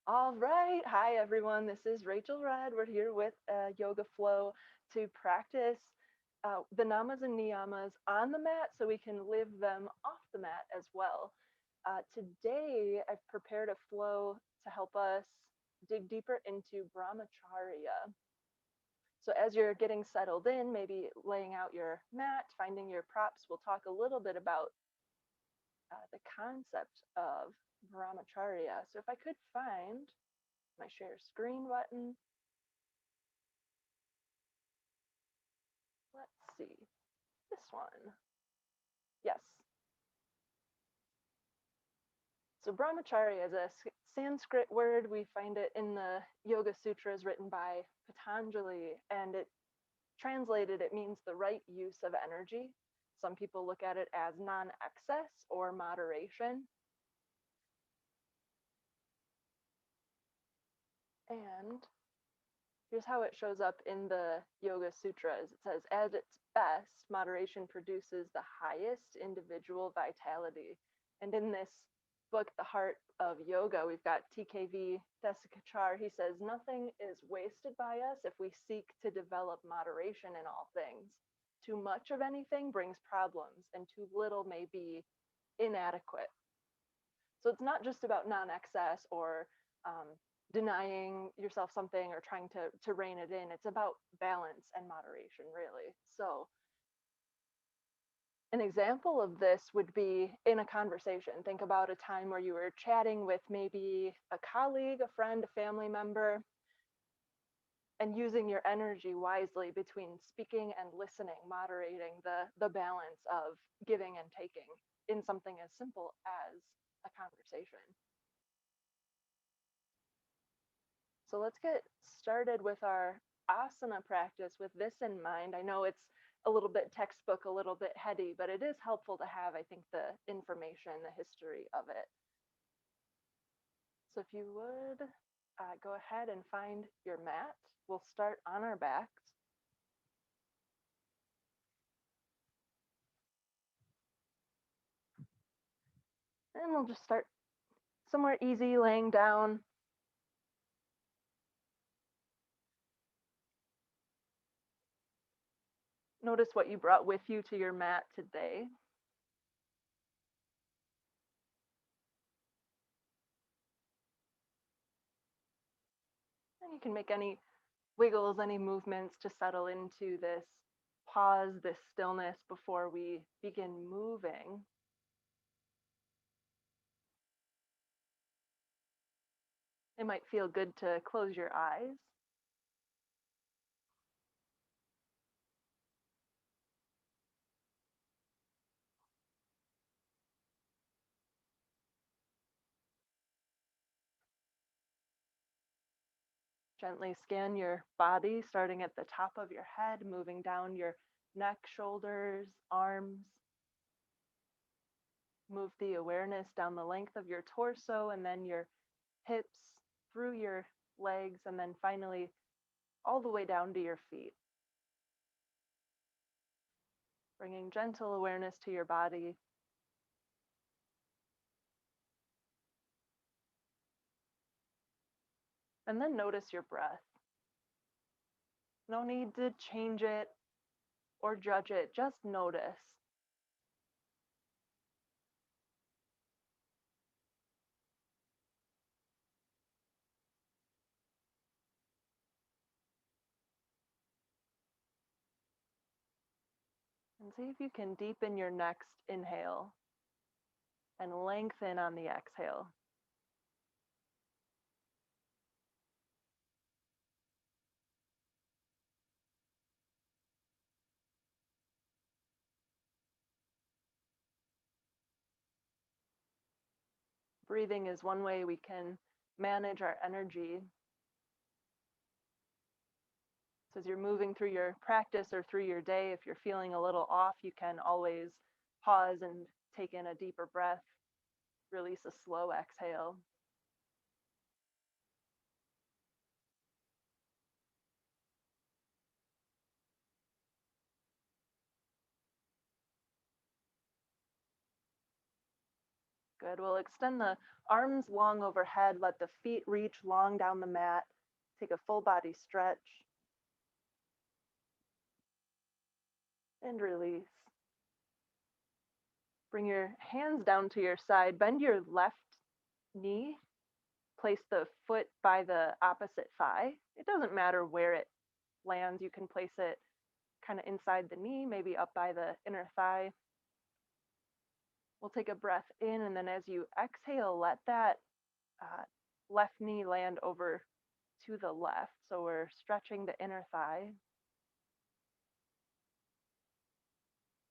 All right. Hi, everyone. This is Rachel Red. We're here with Yoga Flow to practice the namas and niyamas on the mat so we can live them off the mat as well. Today, I've prepared a flow to help us dig deeper into Brahmacharya. So, as you're getting settled in, maybe laying out your mat, finding your props, we'll talk a little bit about the concept of Brahmacharya. So, if I could find my share screen button. Let's see, this one. Yes. So Brahmacharya is a Sanskrit word. We find it in the Yoga Sutras written by Patanjali, and it translated, it means the right use of energy. Some people look at it as non-excess or moderation. And here's how it shows up in the Yoga Sutras. It says, at its best, moderation produces the highest individual vitality. And in this book, The Heart of Yoga, we've got TKV Desikachar. He says, nothing is wasted by us if we seek to develop moderation in all things. Too much of anything brings problems, and too little may be inadequate. So it's not just about non-excess or denying yourself something or trying to rein it in. It's about balance and moderation, really. So an example of this would be in a conversation. Think about a time where you were chatting with maybe a colleague, a friend, a family member, and using your energy wisely between speaking and listening, moderating the balance of giving and taking in something as simple as a conversation. So let's get started with our asana practice with this in mind. I know it's a little bit textbook, a little bit heady, but it is helpful to have, I think, the information, the history of it. So if you would go ahead and find your mat, we'll start on our backs. And we'll just start somewhere easy, laying down. Notice what you brought with you to your mat today. And you can make any wiggles, any movements to settle into this pause, this stillness before we begin moving. It might feel good to close your eyes. Gently scan your body, starting at the top of your head, moving down your neck, shoulders, arms. Move the awareness down the length of your torso and then your hips, through your legs, and then finally all the way down to your feet. Bringing gentle awareness to your body. And then notice your breath. No need to change it or judge it, just notice. And see if you can deepen your next inhale and lengthen on the exhale. Breathing is one way we can manage our energy. So as you're moving through your practice or through your day, if you're feeling a little off, you can always pause and take in a deeper breath, release a slow exhale. Good. We'll extend the arms long overhead. Let the feet reach long down the mat. Take a full body stretch. And release. Bring your hands down to your side. Bend your left knee. Place the foot by the opposite thigh. It doesn't matter where it lands. You can place it kind of inside the knee, maybe up by the inner thigh. We'll take a breath in, and then as you exhale, let that left knee land over to the left. So we're stretching the inner thigh.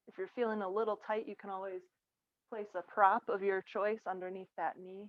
If you're feeling a little tight, you can always place a prop of your choice underneath that knee.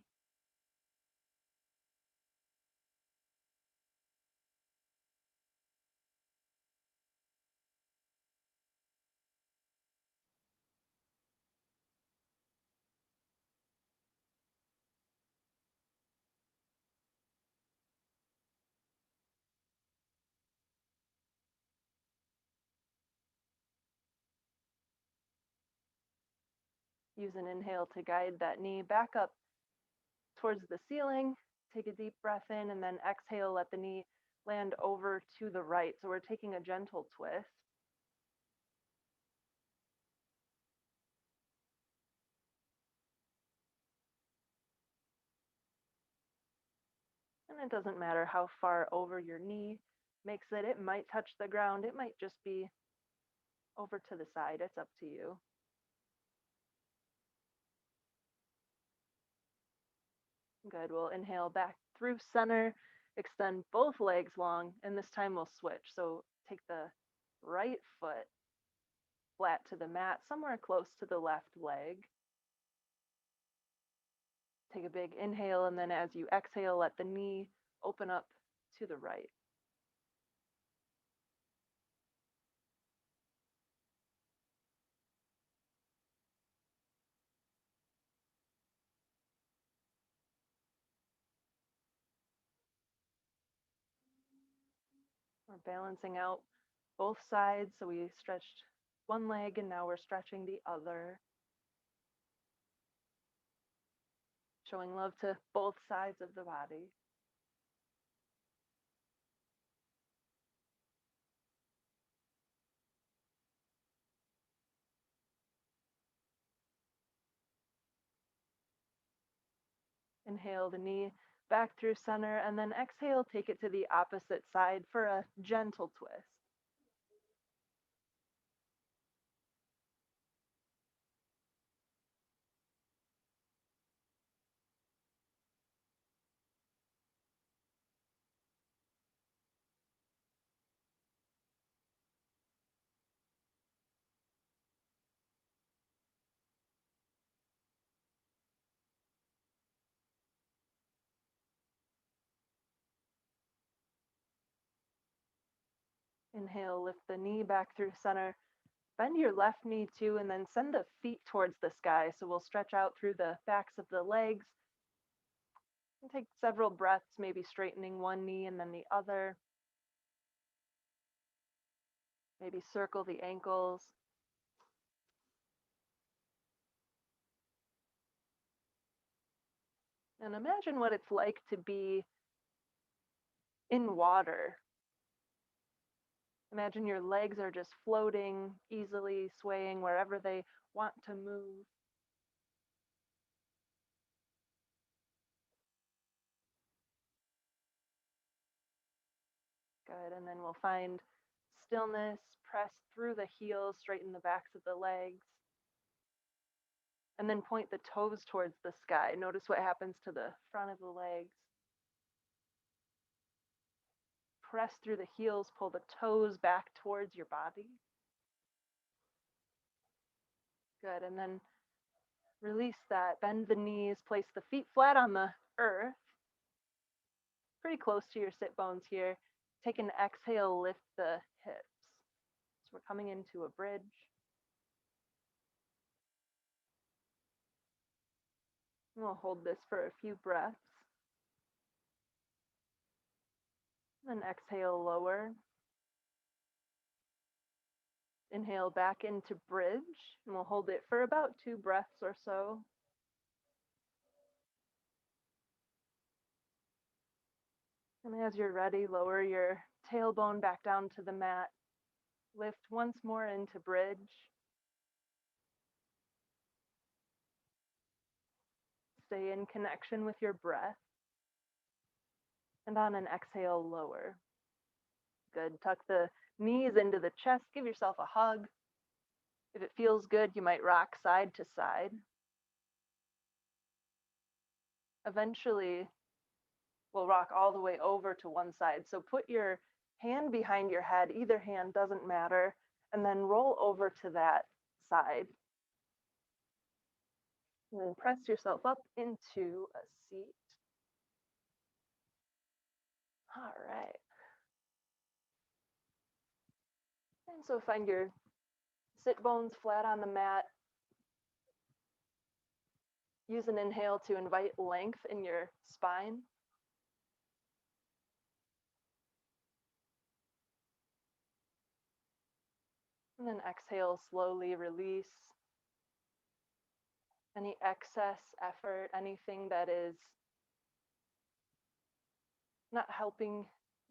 Use an inhale to guide that knee back up towards the ceiling. Take a deep breath in, and then exhale, let the knee land over to the right. So we're taking a gentle twist. And it doesn't matter how far over your knee makes it. It might touch the ground. It might just be over to the side. It's up to you. Good. We'll inhale back through center, extend both legs long, and this time we'll switch. So take the right foot flat to the mat, somewhere close to the left leg. Take a big inhale, and then as you exhale, let the knee open up to the right. We're balancing out both sides. So we stretched one leg, and now we're stretching the other. Showing love to both sides of the body. Inhale the knee back through center, and then exhale, take it to the opposite side for a gentle twist. Inhale, lift the knee back through center. Bend your left knee too, and then send the feet towards the sky. So we'll stretch out through the backs of the legs. And take several breaths, maybe straightening one knee and then the other. Maybe circle the ankles. And imagine what it's like to be in water. Imagine your legs are just floating, easily swaying wherever they want to move. Good. And then we'll find stillness, press through the heels, straighten the backs of the legs. And then point the toes towards the sky. Notice what happens to the front of the legs. Press through the heels, pull the toes back towards your body. Good. And then release that. Bend the knees, place the feet flat on the earth, pretty close to your sit bones here. Take an exhale, lift the hips. So we're coming into a bridge. We'll hold this for a few breaths. Then exhale, lower. Inhale back into bridge, and we'll hold it for about 2 breaths or so. And as you're ready, lower your tailbone back down to the mat. Lift once more into bridge. Stay in connection with your breath. And on an exhale, lower. Good. Tuck the knees into the chest. Give yourself a hug. If it feels good, you might rock side to side. Eventually, we'll rock all the way over to one side. So put your hand behind your head. Either hand doesn't matter. And then roll over to that side. And then press yourself up into a seat. All right. And so find your sit bones flat on the mat. Use an inhale to invite length in your spine. And then exhale, slowly release any excess effort, anything that is not helping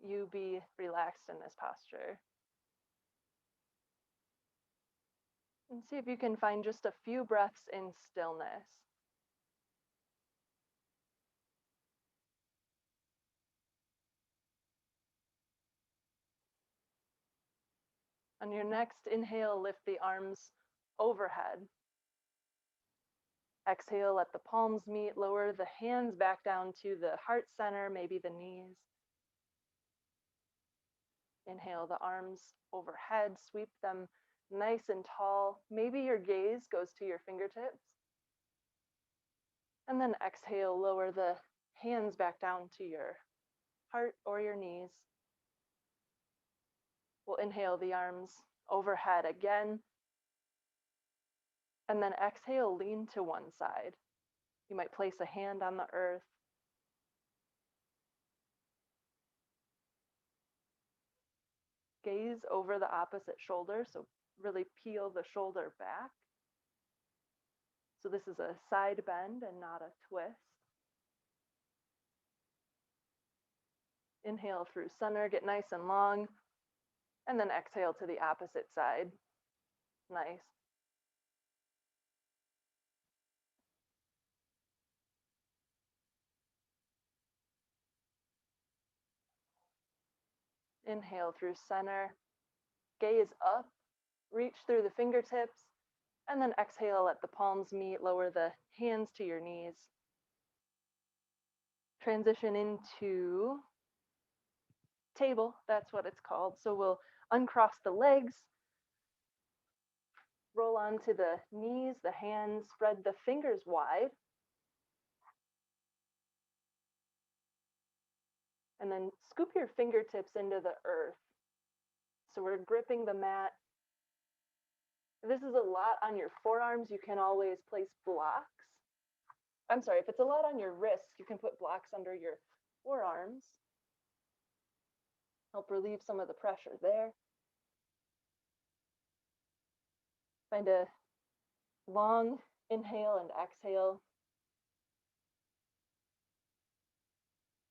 you be relaxed in this posture. And see if you can find just a few breaths in stillness. On your next inhale, lift the arms overhead. Exhale, let the palms meet, lower the hands back down to the heart center, maybe the knees. Inhale the arms overhead, sweep them nice and tall. Maybe your gaze goes to your fingertips. And then exhale, lower the hands back down to your heart or your knees. We'll inhale the arms overhead again. And then exhale, lean to one side. You might place a hand on the earth. Gaze over the opposite shoulder, so really peel the shoulder back. So this is a side bend and not a twist. Inhale through center, get nice and long, and then exhale to the opposite side. Nice. Inhale through center, gaze up, reach through the fingertips, and then exhale, let the palms meet, lower the hands to your knees. Transition into table, that's what it's called. So we'll uncross the legs, roll onto the knees, the hands, spread the fingers wide. And then scoop your fingertips into the earth. So we're gripping the mat. If this is a lot on your forearms, you can always place blocks. I'm sorry, if it's a lot on your wrists, you can put blocks under your forearms. Help relieve some of the pressure there. Find a long inhale and exhale.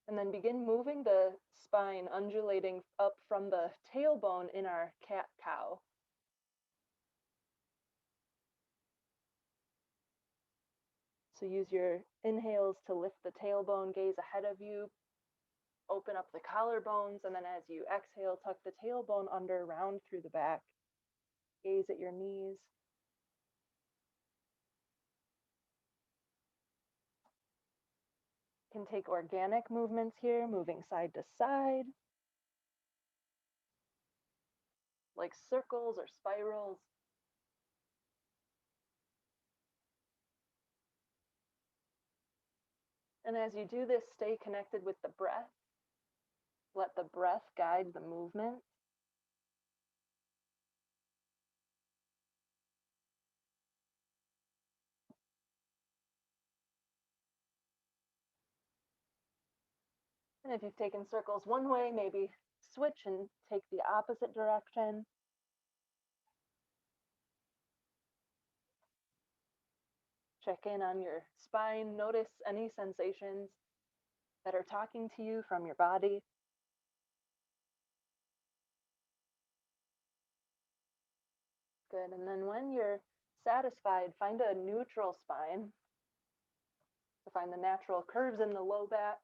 And then begin moving the spine, undulating up from the tailbone in our cat-cow. So use your inhales to lift the tailbone, gaze ahead of you, open up the collarbones, and then as you exhale, tuck the tailbone under, round through the back, gaze at your knees. Can take organic movements here, moving side to side, like circles or spirals. And as you do this, stay connected with the breath. Let the breath guide the movement. And if you've taken circles one way, maybe switch and take the opposite direction. Check in on your spine. Notice any sensations. that are talking to you from your body. Good. And then when you're satisfied, find a neutral spine. So find the natural curves in the low back.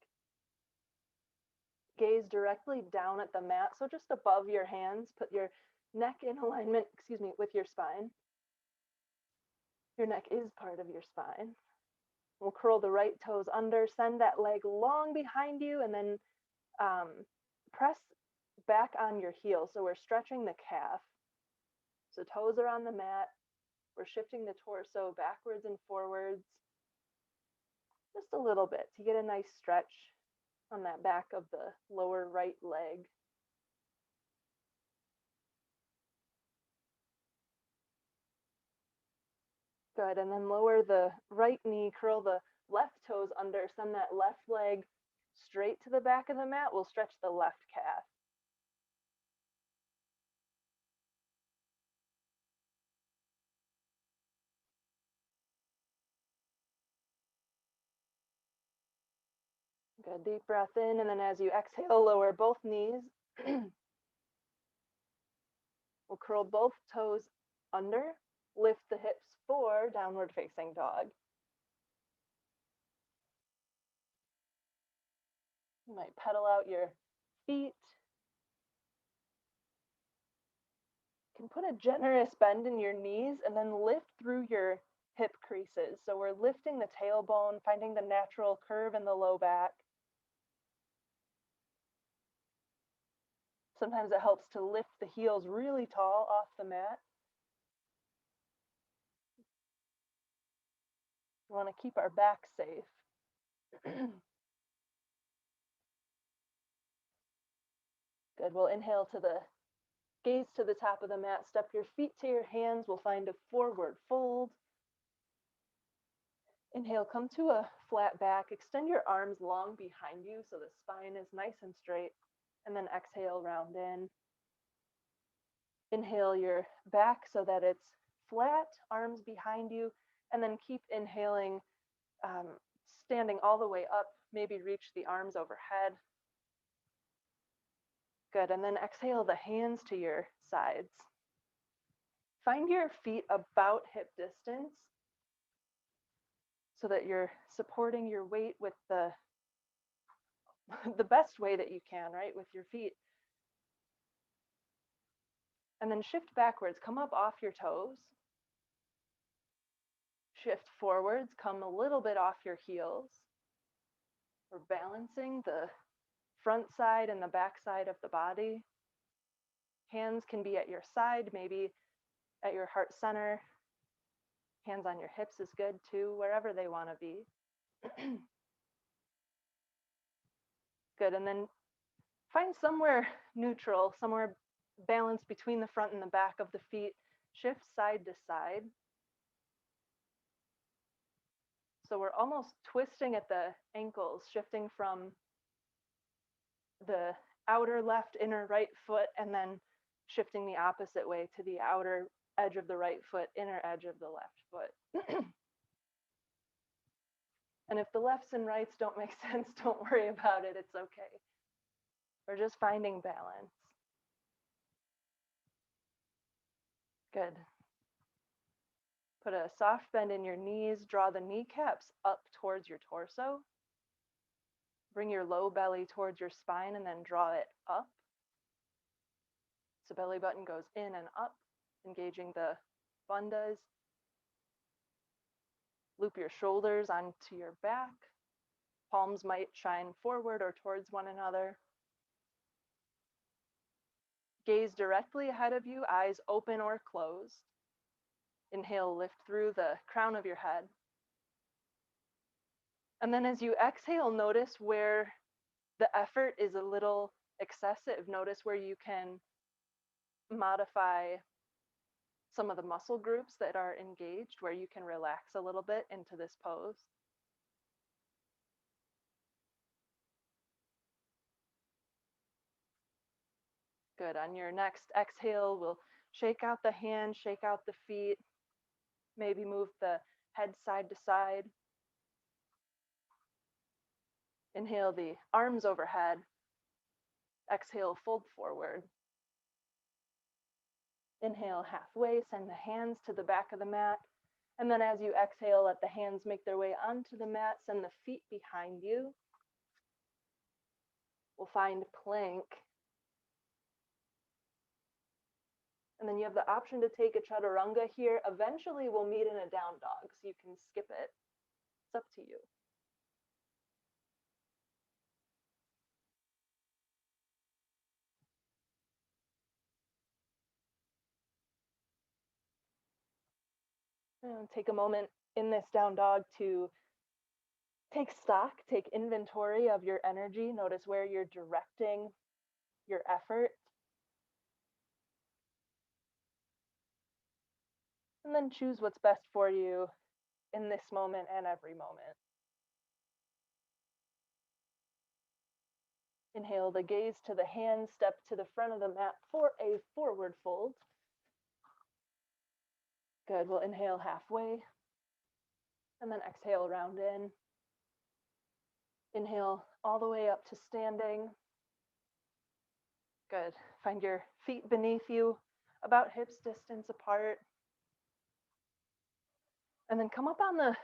Gaze directly down at the mat, so just above your hands. Put your neck in alignment, with your spine. Your neck is part of your spine. We'll curl the right toes under, send that leg long behind you, and then press back on your heel. So we're stretching the calf. So toes are on the mat. We're shifting the torso backwards and forwards just a little bit to get a nice stretch on that back of the lower right leg. Good, and then lower the right knee, curl the left toes under, send that left leg straight to the back of the mat. We'll stretch the left calf. Good, deep breath in, and then as you exhale, lower both knees. We'll curl both toes under, lift the hips for downward facing dog. You might pedal out your feet. You can put a generous bend in your knees and then lift through your hip creases. So we're lifting the tailbone, finding the natural curve in the low back. Sometimes it helps to lift the heels really tall off the mat. We want to keep our back safe. Good, we'll inhale to the gaze to the top of the mat, step your feet to your hands. We'll find a forward fold. Inhale, come to a flat back. Extend your arms long behind you so the spine is nice and straight. And then exhale, round in. Inhale your back so that it's flat, arms behind you. And then keep inhaling, standing all the way up. Maybe reach the arms overhead. Good, and then exhale the hands to your sides. Find your feet about hip distance so that you're supporting your weight with the best way that you can, right, with your feet. And then shift backwards, come up off your toes. Shift forwards, come a little bit off your heels. We're balancing the front side and the back side of the body. Hands can be at your side, maybe at your heart center. Hands on your hips is good too, wherever they want to be. Good, and then find somewhere neutral, somewhere balanced between the front and the back of the feet. Shift side to side. So we're almost twisting at the ankles, shifting from the outer left, inner right foot, and then shifting the opposite way to the outer edge of the right foot, inner edge of the left foot. And if the lefts and rights don't make sense, don't worry about it. It's okay. We're just finding balance. Good. Put a soft bend in your knees. Draw the kneecaps up towards your torso. Bring your low belly towards your spine and then draw it up. So belly button goes in and up, engaging the bandhas. Loop your shoulders onto your back. Palms might shine forward or towards one another. Gaze directly ahead of you, eyes open or closed. Inhale, lift through the crown of your head. And then as you exhale, notice where the effort is a little excessive. Notice where you can modify some of the muscle groups that are engaged, where you can relax a little bit into this pose. Good. On your next exhale, we'll shake out the hands, shake out the feet, maybe move the head side to side. Inhale the arms overhead. Exhale, fold forward. Inhale halfway, send the hands to the back of the mat. And then as you exhale, let the hands make their way onto the mat, send the feet behind you. We'll find plank. And then you have the option to take a chaturanga here. Eventually we'll meet in a down dog, so you can skip it. It's up to you. And take a moment in this down dog to take stock, take inventory of your energy. Notice where you're directing your effort. And then choose what's best for you in this moment and every moment. Inhale the gaze to the hands, step to the front of the mat for a forward fold. Good, we'll inhale halfway, and then exhale, round in. Inhale all the way up to standing. Good, find your feet beneath you, about hips distance apart. And then come up on the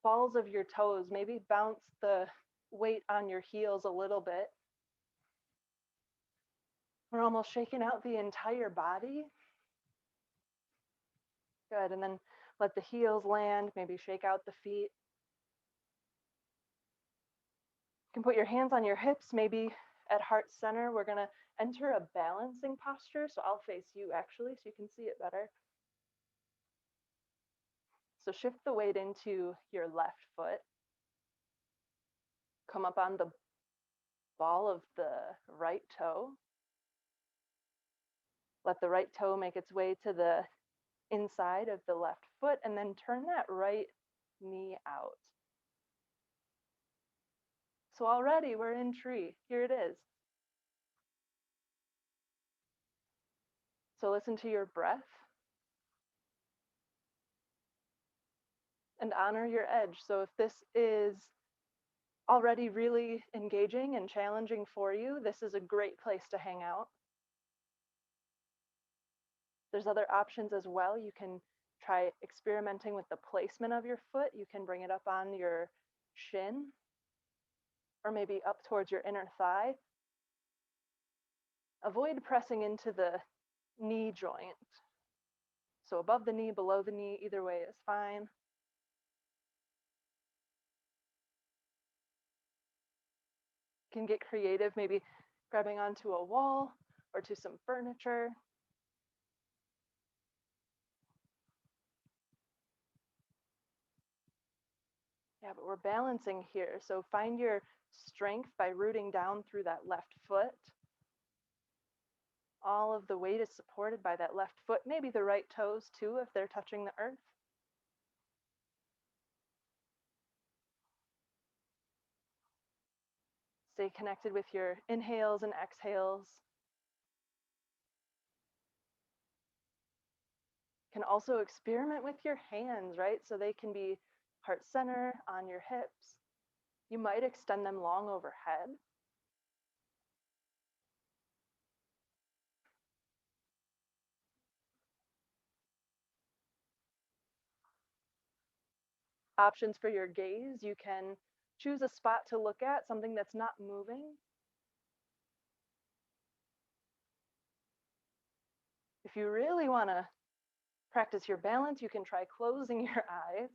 balls of your toes, maybe bounce the weight on your heels a little bit. We're almost shaking out the entire body. Good, and then let the heels land, maybe shake out the feet. You can put your hands on your hips, maybe at heart center. We're gonna enter a balancing posture. So I'll face you actually, so you can see it better. So shift the weight into your left foot. Come up on the ball of the right toe. Let the right toe make its way to the inside of the left foot, and then turn that right knee out. So already we're in tree. Here it is. So listen to your breath and honor your edge. So if this is already really engaging and challenging for you, this is a great place to hang out. There's other options as well. You can try experimenting with the placement of your foot. You can bring it up on your shin, or maybe up towards your inner thigh. Avoid pressing into the knee joint. So above the knee, below the knee, either way is fine. You can get creative, maybe grabbing onto a wall or to some furniture. Yeah, but we're balancing here. So find your strength by rooting down through that left foot. All of the weight is supported by that left foot, maybe the right toes too, if they're touching the earth. Stay connected with your inhales and exhales. You can also experiment with your hands, right? So they can be heart center, on your hips. You might extend them long overhead. Options for your gaze, you can choose a spot to look at, something that's not moving. If you really want to practice your balance, you can try closing your eyes.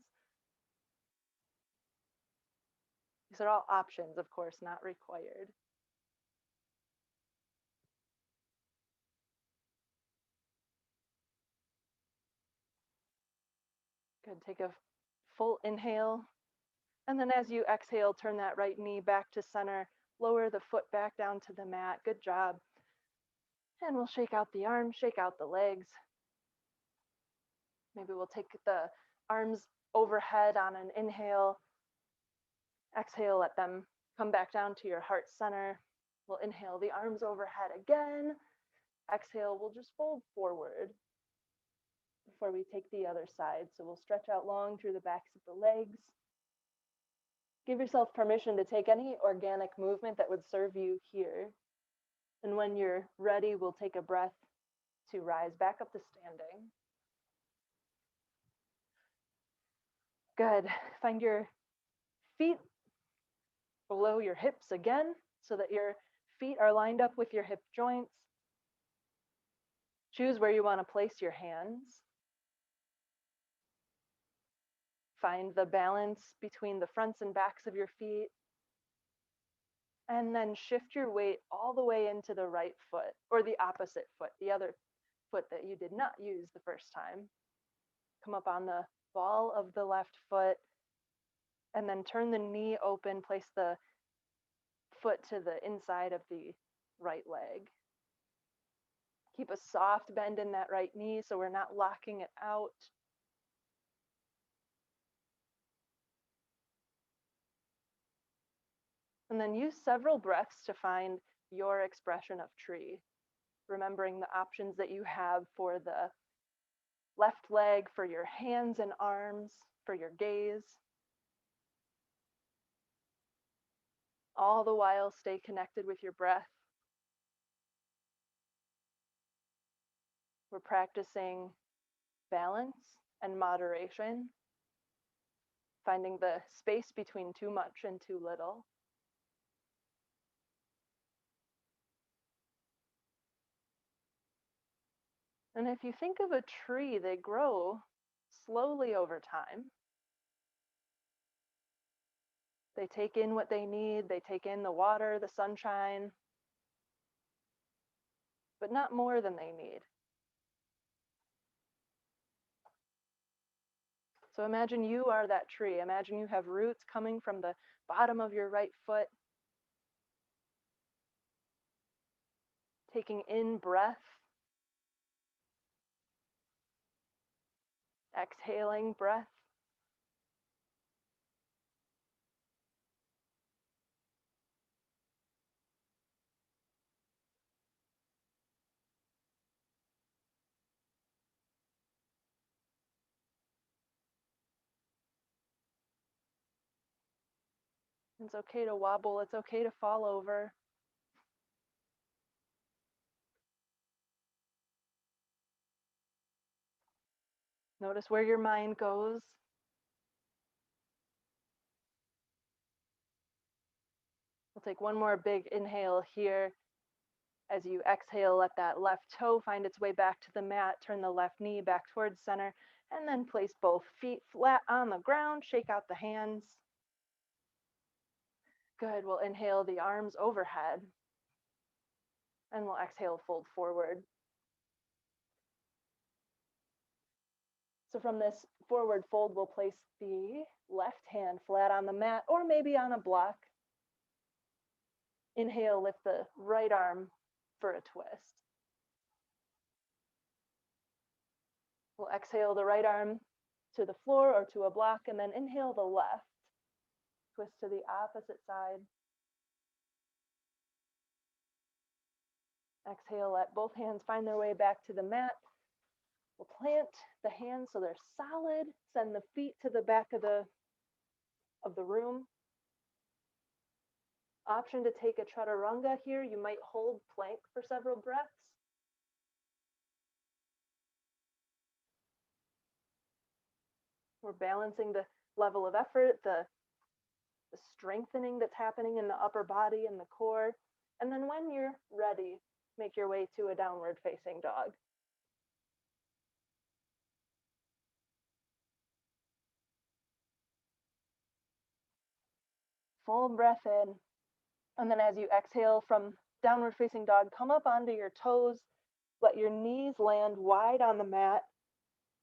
These are all options, of course, not required. Good, take a full inhale. And then as you exhale, turn that right knee back to center, lower the foot back down to the mat. Good job. And we'll shake out the arms, shake out the legs. Maybe we'll take the arms overhead on an inhale. Exhale, let them come back down to your heart center. We'll inhale the arms overhead again. Exhale, we'll just fold forward before we take the other side. So we'll stretch out long through the backs of the legs. Give yourself permission to take any organic movement that would serve you here. And when you're ready, we'll take a breath to rise back up to standing. Good. Find your feet below your hips again so that your feet are lined up with your hip joints. Choose where you want to place your hands. Find the balance between the fronts and backs of your feet. And then shift your weight all the way into the right foot, or the opposite foot, the other foot that you did not use the first time. Come up on the ball of the left foot, and then turn the knee open, place the foot to the inside of the right leg. Keep a soft bend in that right knee so we're not locking it out. And then use several breaths to find your expression of tree, remembering the options that you have for the left leg, for your hands and arms, for your gaze. All the while, stay connected with your breath. We're practicing balance and moderation, finding the space between too much and too little. And if you think of a tree, they grow slowly over time. They take in what they need, they take in the water, the sunshine, but not more than they need. So imagine you are that tree. Imagine you have roots coming from the bottom of your right foot, taking in breath, exhaling breath. It's okay to wobble, it's okay to fall over. Notice where your mind goes. We'll take one more big inhale here. As you exhale, let that left toe find its way back to the mat. Turn the left knee back towards center, and then place both feet flat on the ground. Shake out the hands. Good. We'll inhale the arms overhead, and we'll exhale, fold forward. So from this forward fold, we'll place the left hand flat on the mat or maybe on a block. Inhale, lift the right arm for a twist. We'll exhale the right arm to the floor or to a block, and then inhale the left. Twist to the opposite side. Exhale, let both hands find their way back to the mat. We'll plant the hands so they're solid. Send the feet to the back of the room. Option to take a chaturanga here. You might hold plank for several breaths. We're balancing the level of effort, the strengthening that's happening in the upper body and the core. And then when you're ready, make your way to a downward facing dog. Full breath in. And then as you exhale from downward facing dog, come up onto your toes. Let your knees land wide on the mat.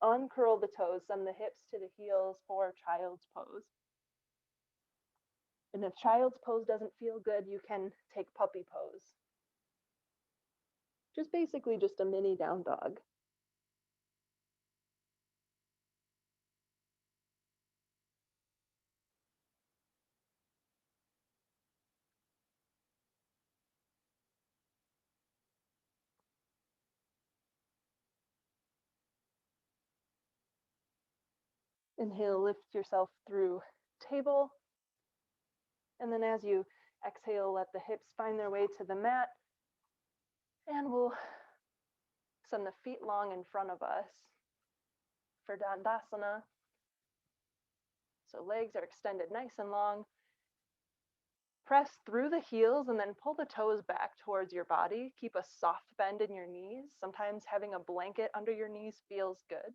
Uncurl the toes, send the hips to the heels for child's pose. And if child's pose doesn't feel good, you can take puppy pose. Just basically just a mini down dog. Inhale, lift yourself through table. And then as you exhale, let the hips find their way to the mat. And we'll send the feet long in front of us for Dandasana. So legs are extended nice and long. Press through the heels and then pull the toes back towards your body. Keep a soft bend in your knees. Sometimes having a blanket under your knees feels good.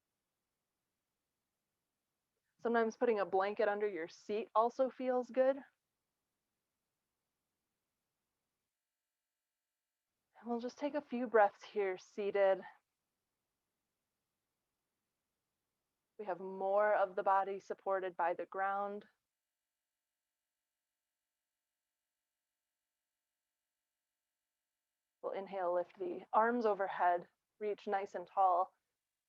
Sometimes putting a blanket under your seat also feels good. And we'll just take a few breaths here seated. We have more of the body supported by the ground. We'll inhale, lift the arms overhead, reach nice and tall.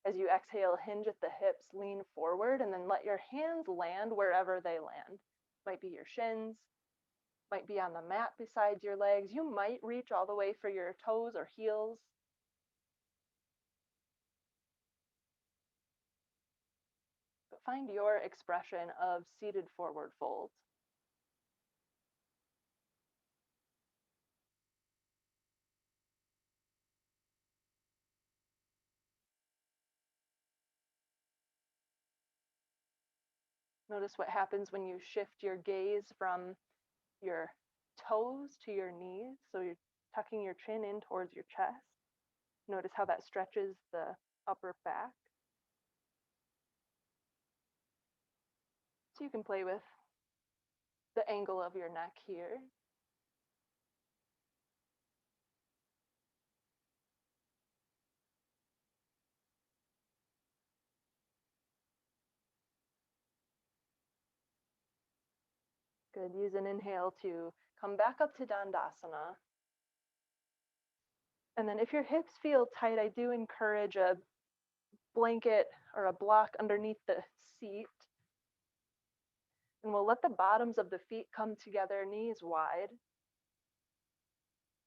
As you exhale, hinge at the hips, lean forward, and then let your hands land wherever they land. Might be your shins, might be on the mat beside your legs. You might reach all the way for your toes or heels. But find your expression of seated forward fold. Notice what happens when you shift your gaze from your toes to your knees. So you're tucking your chin in towards your chest. Notice how that stretches the upper back. So you can play with the angle of your neck here. Good. Use an inhale to come back up to Dandasana. And then if your hips feel tight, I do encourage a blanket or a block underneath the seat. And we'll let the bottoms of the feet come together, knees wide.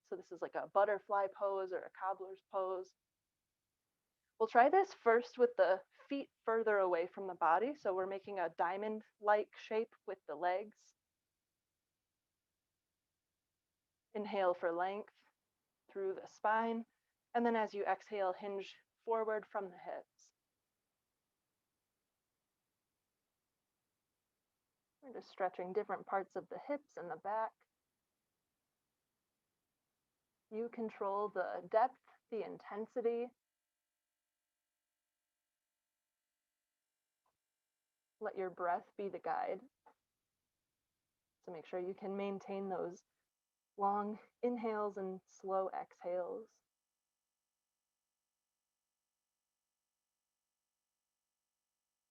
So this is like a butterfly pose or a cobbler's pose. We'll try this first with the feet further away from the body. So we're making a diamond-like shape with the legs. Inhale for length through the spine. And then as you exhale, hinge forward from the hips. We're just stretching different parts of the hips and the back. You control the depth, the intensity. Let your breath be the guide. So make sure you can maintain those long inhales and slow exhales.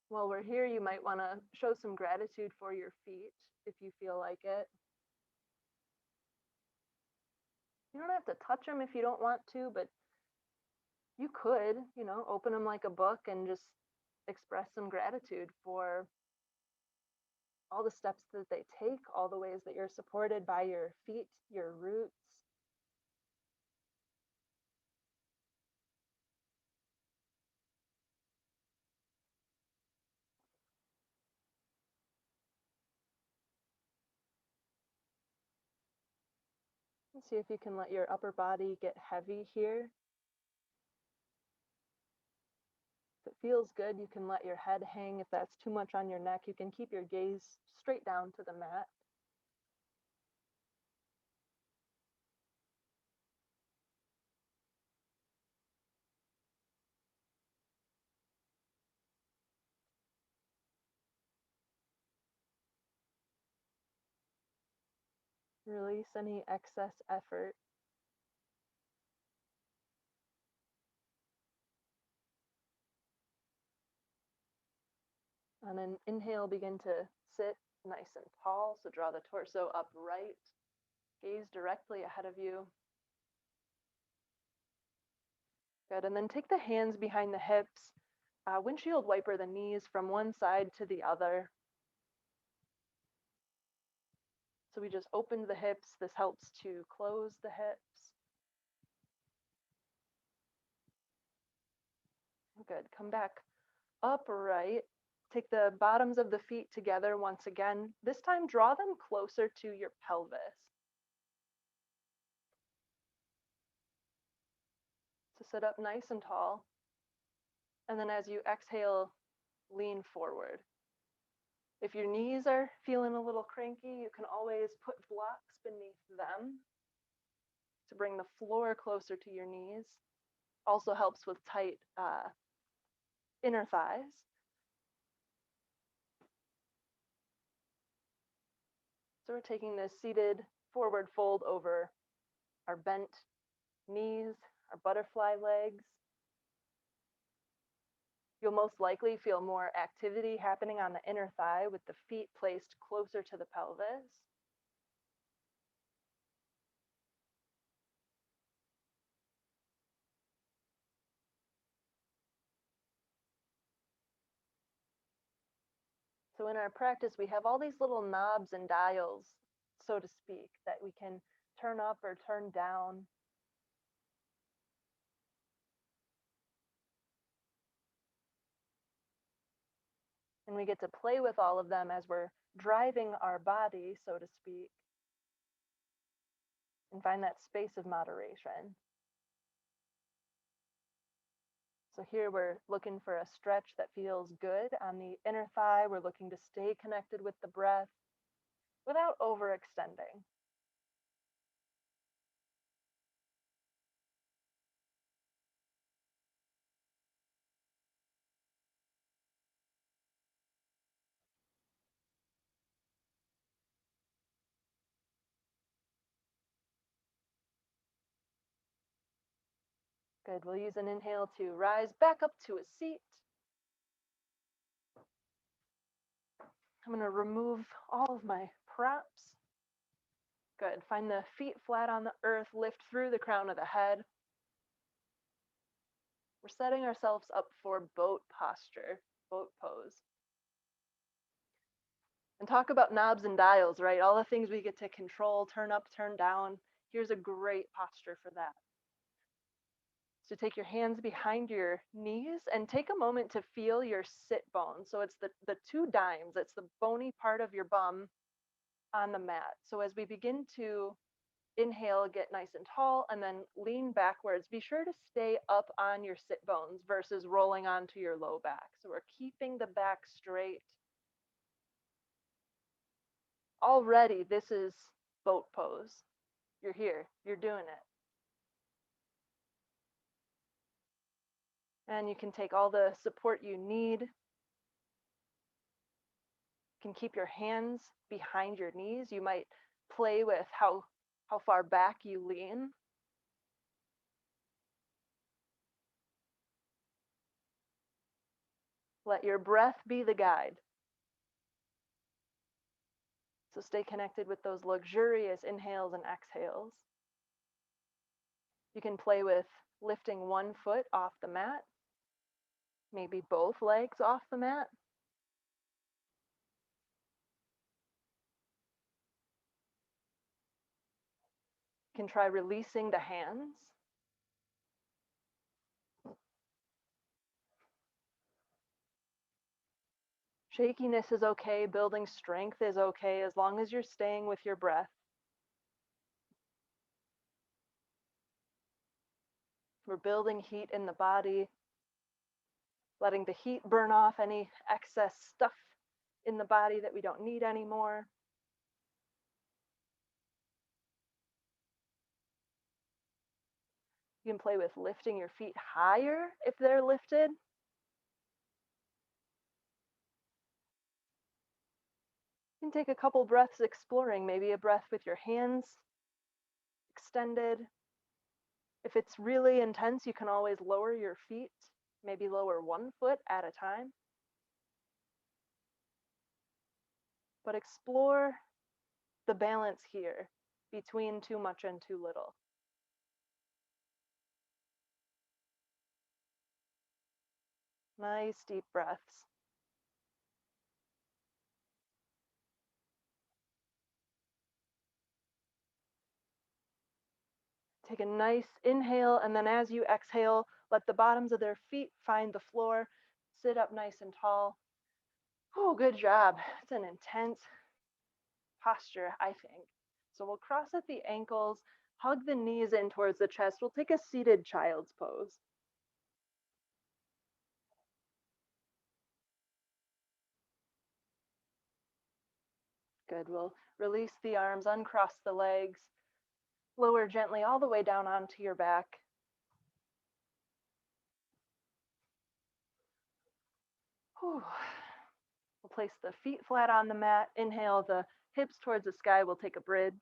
While we're here, you might want to show some gratitude for your feet if you feel like it. You don't have to touch them if you don't want to, but you could, open them like a book and just express some gratitude for all the steps that they take, all the ways that you're supported by your feet, your roots. See if you can let your upper body get heavy here. If it feels good, you can let your head hang. If that's too much on your neck, you can keep your gaze straight down to the mat. Release any excess effort. On an inhale, begin to sit nice and tall. So draw the torso upright. Gaze directly ahead of you. Good. And then take the hands behind the hips. Windshield wiper the knees from one side to the other. So we just opened the hips. This helps to close the hips. Good. Come back upright. Take the bottoms of the feet together once again. This time, draw them closer to your pelvis. So sit up nice and tall. And then as you exhale, lean forward. If your knees are feeling a little cranky, you can always put blocks beneath them to bring the floor closer to your knees. Also helps with tight inner thighs. So we're taking this seated forward fold over our bent knees, our butterfly legs. You'll most likely feel more activity happening on the inner thigh with the feet placed closer to the pelvis. So in our practice, we have all these little knobs and dials, so to speak, that we can turn up or turn down. And we get to play with all of them as we're driving our body, so to speak, and find that space of moderation. So here we're looking for a stretch that feels good on the inner thigh. We're looking to stay connected with the breath without overextending. Good. We'll use an inhale to rise back up to a seat. I'm going to remove all of my props. Good. Find the feet flat on the earth, lift through the crown of the head. We're setting ourselves up for boat posture, boat pose. And talk about knobs and dials, right? All the things we get to control, turn up, turn down. Here's a great posture for that. So take your hands behind your knees and take a moment to feel your sit bones. So it's the two dimes, it's the bony part of your bum on the mat. So as we begin to inhale, get nice and tall, and then lean backwards, be sure to stay up on your sit bones versus rolling onto your low back. So we're keeping the back straight. Already, this is boat pose. You're here, you're doing it. And you can take all the support you need. You can keep your hands behind your knees. You might play with how far back you lean. Let your breath be the guide. So stay connected with those luxurious inhales and exhales. You can play with lifting one foot off the mat, maybe both legs off the mat. You can try releasing the hands. Shakiness is okay, building strength is okay, as long as you're staying with your breath. We're building heat in the body, letting the heat burn off any excess stuff in the body that we don't need anymore. You can play with lifting your feet higher if they're lifted. You can take a couple breaths exploring, maybe a breath with your hands extended. If it's really intense, you can always lower your feet, maybe lower one foot at a time. But explore the balance here between too much and too little. Nice deep breaths. Take a nice inhale, and then as you exhale, let the bottoms of their feet find the floor. Sit up nice and tall. Oh, good job. It's an intense posture, I think. So we'll cross at the ankles, hug the knees in towards the chest. We'll take a seated child's pose. Good. We'll release the arms, uncross the legs, lower gently all the way down onto your back. Whew. We'll place the feet flat on the mat. Inhale the hips towards the sky. We'll take a bridge.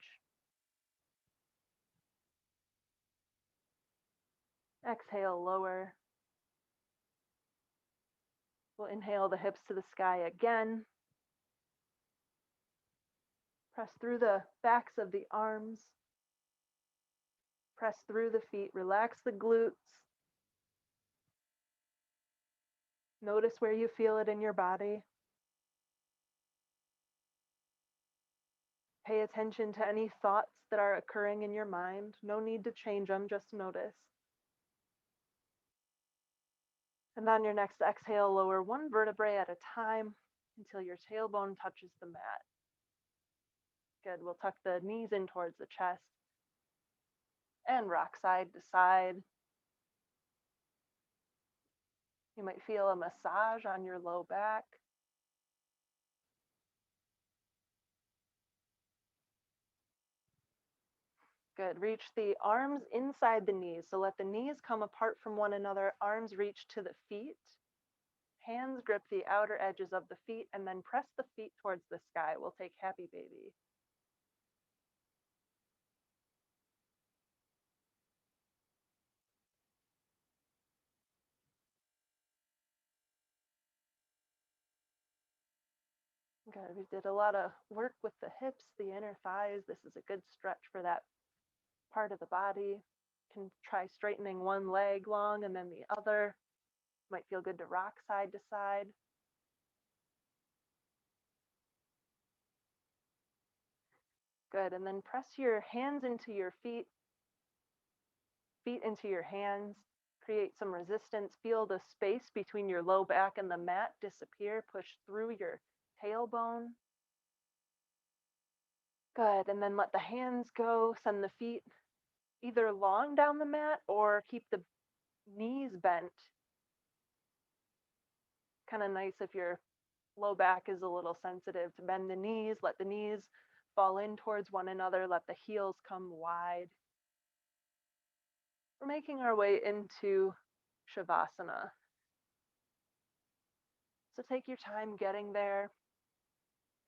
Exhale, lower. We'll inhale the hips to the sky again. Press through the backs of the arms. Press through the feet. Relax the glutes. Notice where you feel it in your body. Pay attention to any thoughts that are occurring in your mind. No need to change them, just notice. And on your next exhale, lower one vertebrae at a time until your tailbone touches the mat. Good. We'll tuck the knees in towards the chest and rock side to side. You might feel a massage on your low back. Good. Reach the arms inside the knees. So let the knees come apart from one another. Arms reach to the feet. Hands grip the outer edges of the feet and then press the feet towards the sky. We'll take happy baby. Good. We did a lot of work with the hips, the inner thighs. This is a good stretch for that part of the body. You can try straightening one leg long and then the other. Might feel good to rock side to side. Good. And then press your hands into your feet into your hands. Create some resistance. Feel the space between your low back and the mat disappear. Push through your tailbone. Good. And then let the hands go. Send the feet either long down the mat or keep the knees bent. Kind of nice if your low back is a little sensitive to bend the knees. Let the knees fall in towards one another. Let the heels come wide. We're making our way into Shavasana. So take your time getting there.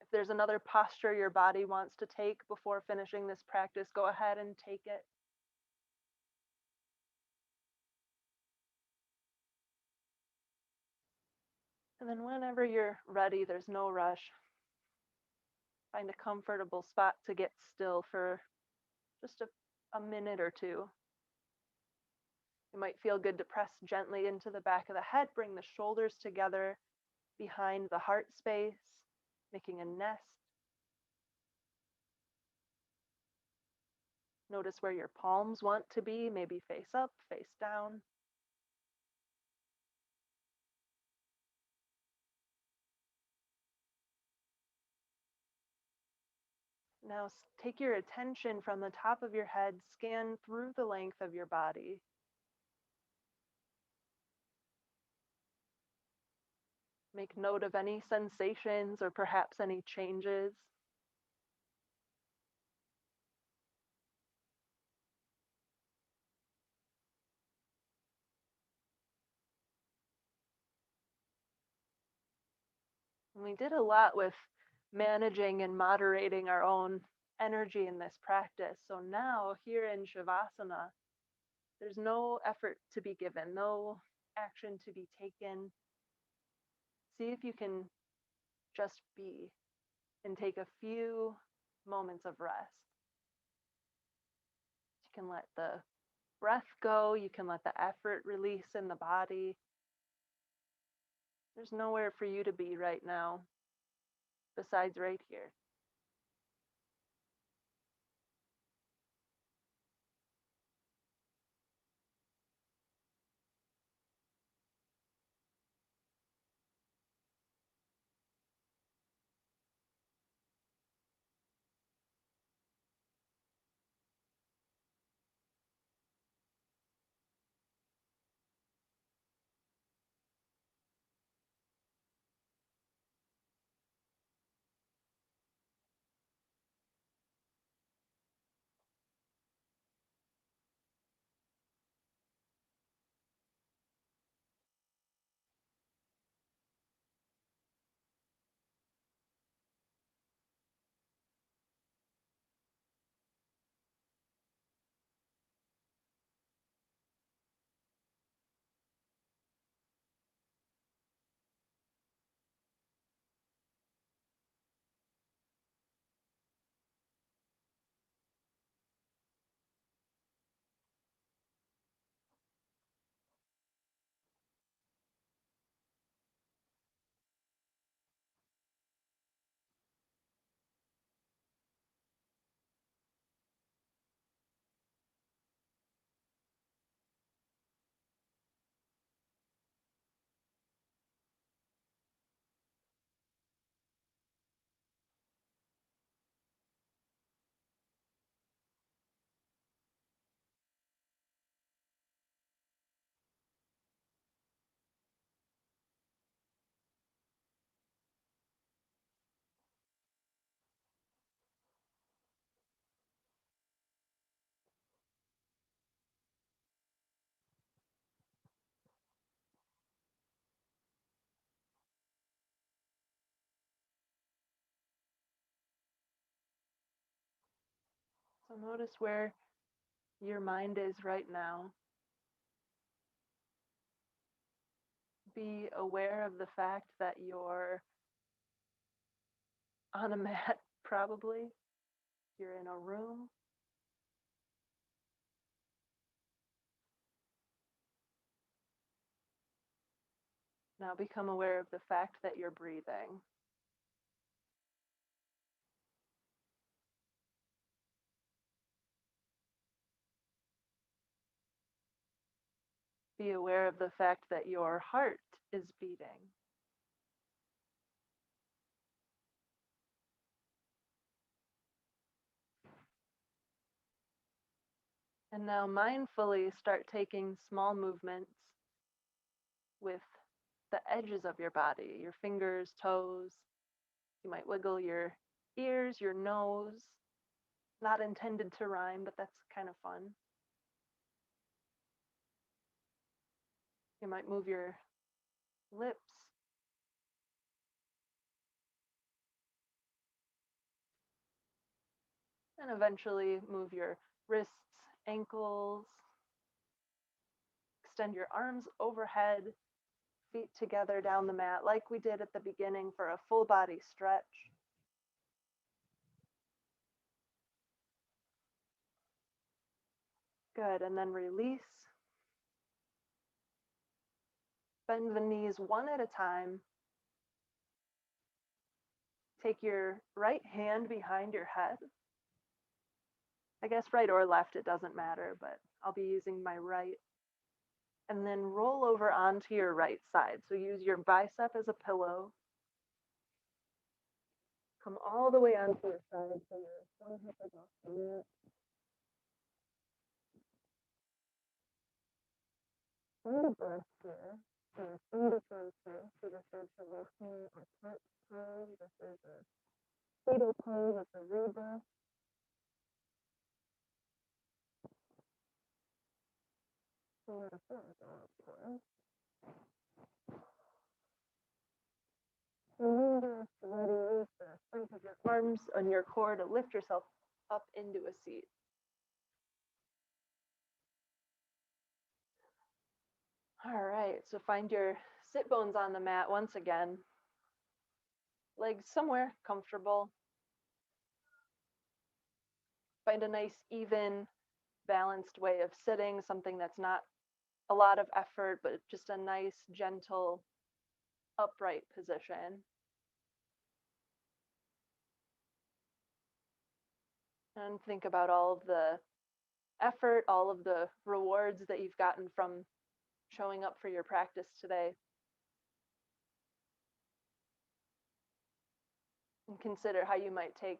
If there's another posture your body wants to take before finishing this practice, go ahead and take it. And then whenever you're ready, there's no rush. Find a comfortable spot to get still for just a minute or two. It might feel good to press gently into the back of the head, bring the shoulders together behind the heart space, making a nest. Notice where your palms want to be, maybe face up, face down. Now take your attention from the top of your head, scan through the length of your body. Make note of any sensations or perhaps any changes. And we did a lot with managing and moderating our own energy in this practice. So now here in Shavasana, there's no effort to be given, no action to be taken. See if you can just be and take a few moments of rest. You can let the breath go, you can let the effort release in the body. There's nowhere for you to be right now besides right here. So notice where your mind is right now. Be aware of the fact that you're on a mat, probably. You're in a room. Now become aware of the fact that you're breathing. Be aware of the fact that your heart is beating. And now mindfully start taking small movements with the edges of your body, your fingers, toes. You might wiggle your ears, your nose. Not intended to rhyme, but that's kind of fun. You might move your lips. And eventually move your wrists, ankles. Extend your arms overhead, feet together down the mat like we did at the beginning for a full body stretch. Good, and then release. Bend the knees one at a time. Take your right hand behind your head. I guess right or left, it doesn't matter, but I'll be using my right. And then roll over onto your right side. So use your bicep as a pillow. Come all the way onto your side so your thumb hip is off the mat. Find a breath here. So finger transfer. So this is the left knee or front toe. This is a fetal pose with the rebirth. Remember to use the strength of your arms and your core to lift yourself up into a seat. All right, so find your sit bones on the mat once again. Legs somewhere comfortable. Find a nice, even, balanced way of sitting, something that's not a lot of effort, but just a nice, gentle, upright position. And think about all of the effort, all of the rewards that you've gotten from showing up for your practice today. And consider how you might take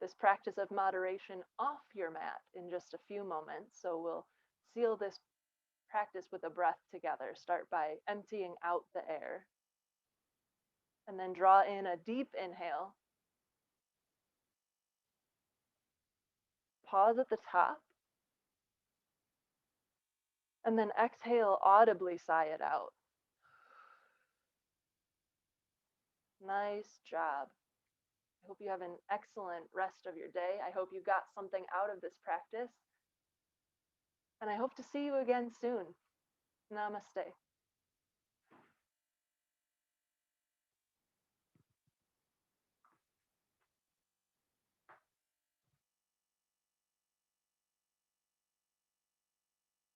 this practice of moderation off your mat in just a few moments. So we'll seal this practice with a breath together. Start by emptying out the air. And then draw in a deep inhale. Pause at the top. And then exhale, audibly sigh it out. Nice job. I hope you have an excellent rest of your day. I hope you got something out of this practice. And I hope to see you again soon. Namaste.